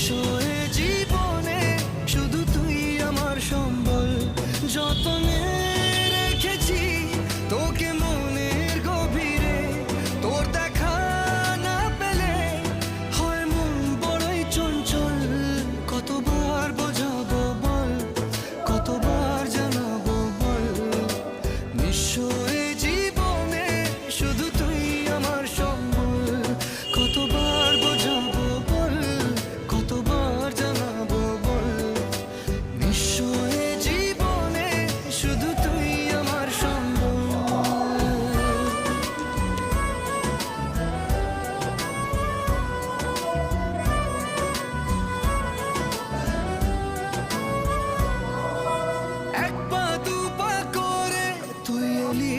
নিঃস্ব জীবনে শুধু তুই আমার সম্বল, যতনে রেখেছি তোকে মনের গভীরে। তোর দেখা না পেলে হয় মন বড়ই চঞ্চল, কতবার বোঝাবো বল, কতবার জানাবো বল। নিঃস্ব জীবনে শুধু তুই আমার সম্বল, কতবার বোঝাবো বল, কতবার জানাবো বল। নিঃস্ব জীবনে শুধু তুই আমার সম্বল। এক পা দু পা করে তুই এলি